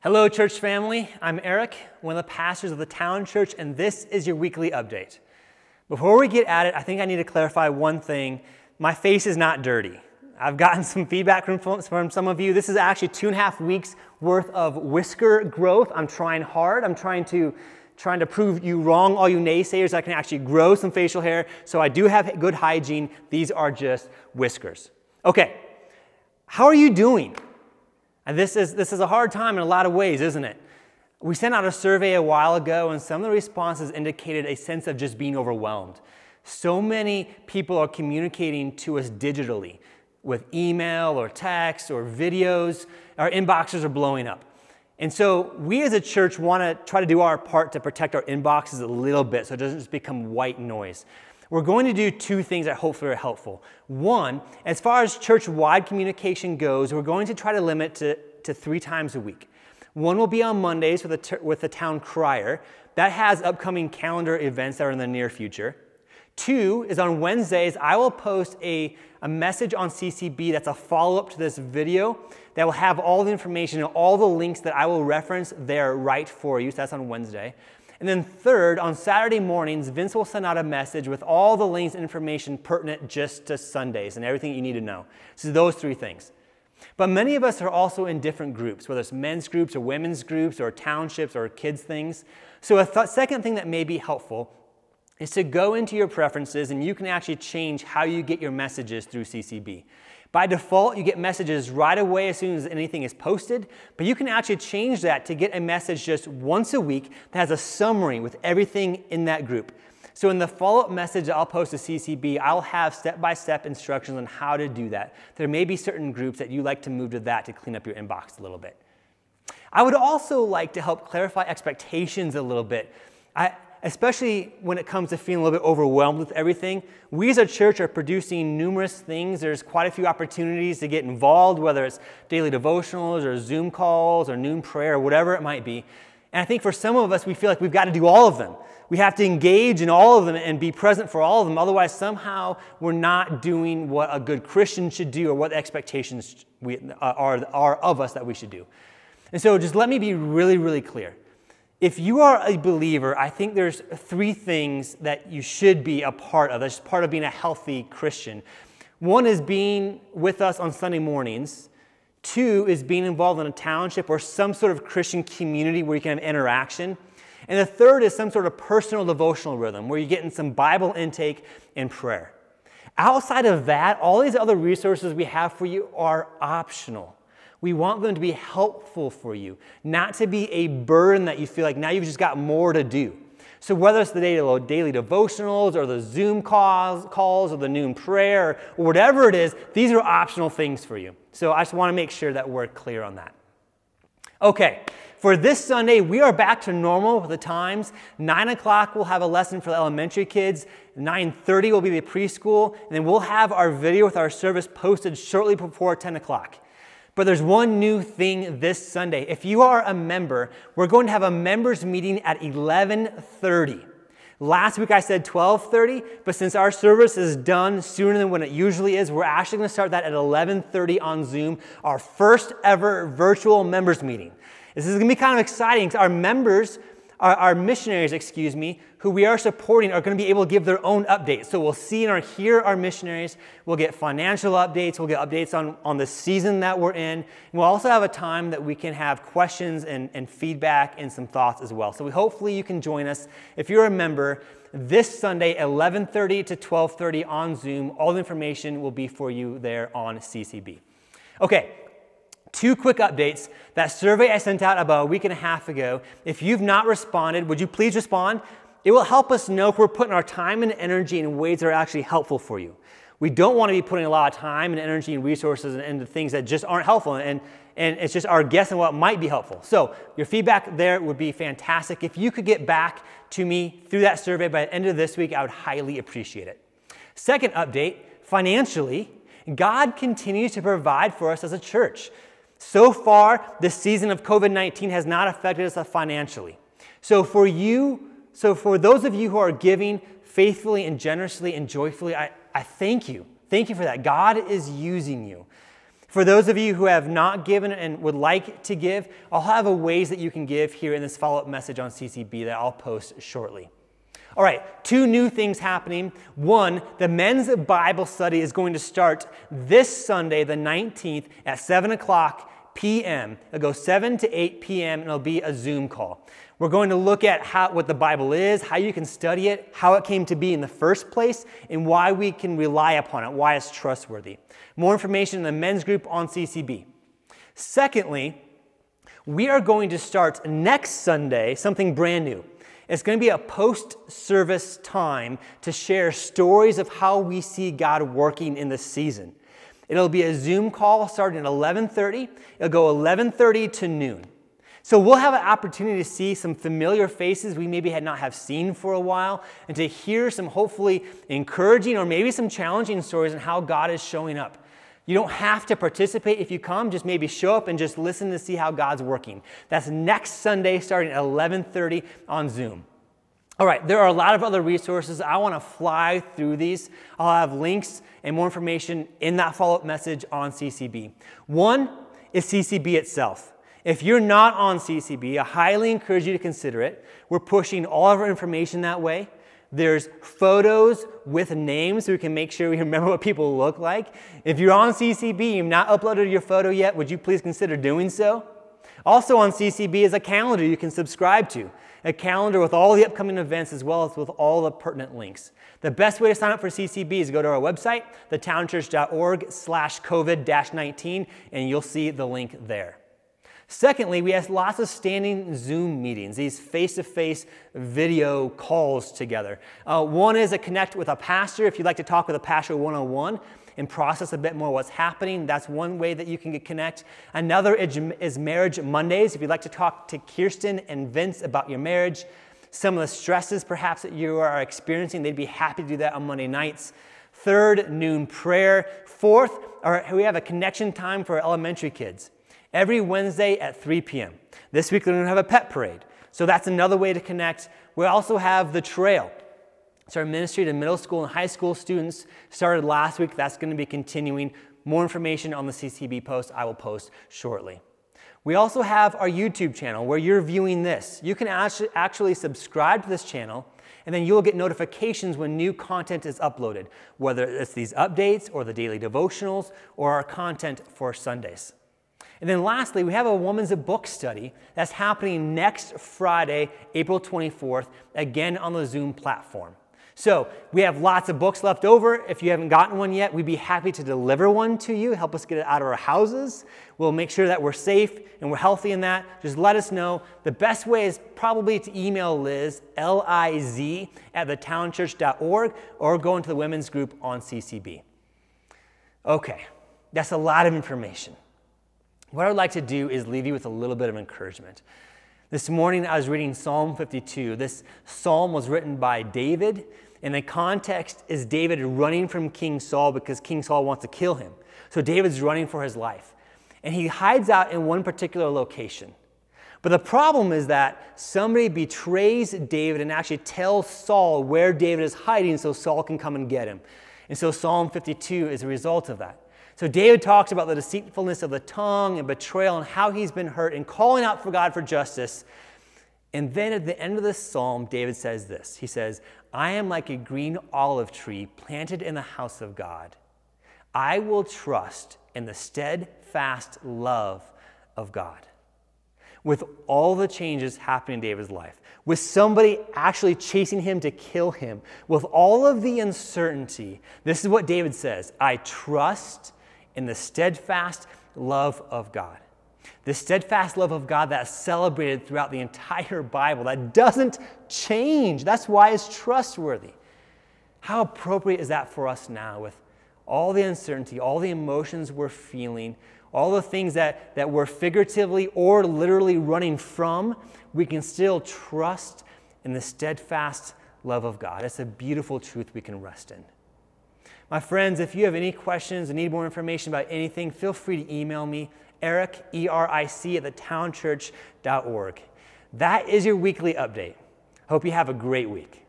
Hello, church family. I'm Eric, one of the pastors of the town church, and this is your weekly update. Before we get at it, I think I need to clarify one thing. My face is not dirty. I've gotten some feedback from some of you. This is actually 2.5 weeks worth of whisker growth. I'm trying hard. I'm trying to prove you wrong, all you naysayers. I can actually grow some facial hair, so I do have good hygiene. These are just whiskers. Okay, how are you doing? And this is a hard time in a lot of ways, isn't it? We sent out a survey a while ago, and some of the responses indicated a sense of just being overwhelmed. So many people are communicating to us digitally with email or text or videos. Our inboxes are blowing up. And so we as a church want to try to do our part to protect our inboxes a little bit so it doesn't just become white noise. We're going to do two things that hopefully are helpful. One, as far as church-wide communication goes, we're going to try to limit to 3 times a week. One will be on Mondays with the town crier. That has upcoming calendar events that are in the near future. 2 is on Wednesdays, I will post a message on CCB that's a follow-up to this video that will have all the information and all the links that I will reference there right for you. So that's on Wednesday. And then 3rd, on Saturday mornings, Vince will send out a message with all the links and information pertinent just to Sundays and everything you need to know. So those 3 things. But many of us are also in different groups, whether it's men's groups or women's groups or townships or kids things. So a second thing that may be helpful is to go into your preferences, and you can actually change how you get your messages through CCB. By default, you get messages right away as soon as anything is posted, but you can actually change that to get a message just once a week that has a summary with everything in that group. So in the follow-up message that I'll post to CCB, I'll have step-by-step instructions on how to do that. There may be certain groups that you like to move to that to clean up your inbox a little bit. I would also like to help clarify expectations a little bit. Especially when it comes to feeling a little bit overwhelmed with everything. We as a church are producing numerous things. There's quite a few opportunities to get involved, whether it's daily devotionals or Zoom calls or noon prayer or whatever it might be. And I think for some of us, we feel like we've got to do all of them. We have to engage in all of them and be present for all of them. Otherwise, somehow we're not doing what a good Christian should do or what the expectations are of us that we should do. And so just let me be really, really clear. If you are a believer, I think there's 3 things that you should be a part of. That's part of being a healthy Christian. 1 is being with us on Sunday mornings. 2 is being involved in a township or some sort of Christian community where you can have interaction. And the 3rd is some sort of personal devotional rhythm where you're getting some Bible intake and prayer. Outside of that, all these other resources we have for you are optional. We want them to be helpful for you, not to be a burden that you feel like now you've just got more to do. So whether it's the daily devotionals or the Zoom calls or the noon prayer or whatever it is, these are optional things for you. So I just want to make sure that we're clear on that. Okay, for this Sunday, we are back to normal with the times. 9 o'clock, we'll have a lesson for the elementary kids. 9:30 will be the preschool. And then we'll have our video with our service posted shortly before 10 o'clock. But there's one new thing this Sunday. If you are a member, we're going to have a members meeting at 11:30. Last week I said 12:30, but since our service is done sooner than when it usually is, we're actually going to start that at 11:30 on Zoom, our first ever virtual members meeting. This is going to be kind of exciting because our missionaries, who we are supporting are going to be able to give their own updates. So we'll see and hear our missionaries. We'll get financial updates. We'll get updates on the season that we're in. And we'll also have a time that we can have questions and feedback and some thoughts as well. So hopefully you can join us. If you're a member, this Sunday, 11:30 to 12:30 on Zoom. All the information will be for you there on CCB. Okay. 2 quick updates. That survey I sent out about a week and a half ago, if you've not responded, would you please respond? It will help us know if we're putting our time and energy in ways that are actually helpful for you. We don't want to be putting a lot of time and energy and resources into things that just aren't helpful, and it's just our guess on what might be helpful. So your feedback there would be fantastic. If you could get back to me through that survey by the end of this week, I would highly appreciate it. Second update, financially, God continues to provide for us as a church. So far, this season of COVID-19 has not affected us financially. So for those of you who are giving faithfully and generously and joyfully, I thank you. Thank you for that. God is using you. For those of you who have not given and would like to give, I'll have ways that you can give here in this follow-up message on CCB that I'll post shortly. All right, 2 new things happening. One, the men's Bible study is going to start this Sunday, the 19th at 7 o'clock p.m. It'll go 7 to 8 p.m. and it'll be a Zoom call. We're going to look at what the Bible is, how you can study it, how it came to be in the first place, and why we can rely upon it, why it's trustworthy. More information in the men's group on CCB. Secondly, we are going to start next Sunday something brand new. It's going to be a post-service time to share stories of how we see God working in this season. It'll be a Zoom call starting at 11:30. It'll go 11:30 to noon. So we'll have an opportunity to see some familiar faces we maybe had not have seen for a while, and to hear some hopefully encouraging or maybe some challenging stories on how God is showing up. You don't have to participate if you come, just maybe show up and just listen to see how God's working. That's next Sunday starting at 11:30 on Zoom. All right, there are a lot of other resources. I want to fly through these. I'll have links and more information in that follow-up message on CCB. One is CCB itself. If you're not on CCB, I highly encourage you to consider it. We're pushing all of our information that way. There's photos with names so we can make sure we remember what people look like. If you're on CCB, you've not uploaded your photo yet, would you please consider doing so? Also on CCB is a calendar you can subscribe to. A calendar with all the upcoming events as well as with all the pertinent links. The best way to sign up for CCB is to go to our website, thetownchurch.org/COVID-19, and you'll see the link there. Secondly, we have lots of standing Zoom meetings, these face-to-face video calls together. One is a connect with a pastor. If you'd like to talk with a pastor one-on-one and process a bit more what's happening, that's one way that you can connect. Another is Marriage Mondays. If you'd like to talk to Kirsten and Vince about your marriage, some of the stresses perhaps that you are experiencing, they'd be happy to do that on Monday nights. Third, noon prayer. Fourth, we have a connection time for elementary kids. Every Wednesday at 3 p.m. This week, we're going to have a pet parade. So that's another way to connect. We also have the trail. It's our ministry to middle school and high school students. Started last week. That's going to be continuing. More information on the CCB post I will post shortly. We also have our YouTube channel where you're viewing this. You can actually subscribe to this channel, and then you'll get notifications when new content is uploaded, whether it's these updates or the daily devotionals or our content for Sundays. And then lastly, we have a women's book study that's happening next Friday, April 24th, again on the Zoom platform. So we have lots of books left over. If you haven't gotten one yet, we'd be happy to deliver one to you, help us get it out of our houses. We'll make sure that we're safe and we're healthy in that. Just let us know. The best way is probably to email Liz, Liz, at thetownchurch.org, or go into the women's group on CCB. Okay, that's a lot of information. What I'd like to do is leave you with a little bit of encouragement. This morning I was reading Psalm 52. This psalm was written by David, and the context is David running from King Saul because King Saul wants to kill him. So David's running for his life. And he hides out in one particular location. But the problem is that somebody betrays David and actually tells Saul where David is hiding so Saul can come and get him. And so Psalm 52 is a result of that. So David talks about the deceitfulness of the tongue and betrayal and how he's been hurt and calling out for God for justice. And then at the end of this psalm, David says this. He says, I am like a green olive tree planted in the house of God. I will trust in the steadfast love of God. With all the changes happening in David's life, with somebody actually chasing him to kill him, with all of the uncertainty, this is what David says, I trust in the steadfast love of God. The steadfast love of God that's celebrated throughout the entire Bible, that doesn't change. That's why it's trustworthy. How appropriate is that for us now with all the uncertainty, all the emotions we're feeling, all the things that we're figuratively or literally running from, we can still trust in the steadfast love of God. It's a beautiful truth we can rest in. My friends, if you have any questions and need more information about anything, feel free to email me, Eric, E-R-I-C, at thetownchurch.org. That is your weekly update. Hope you have a great week.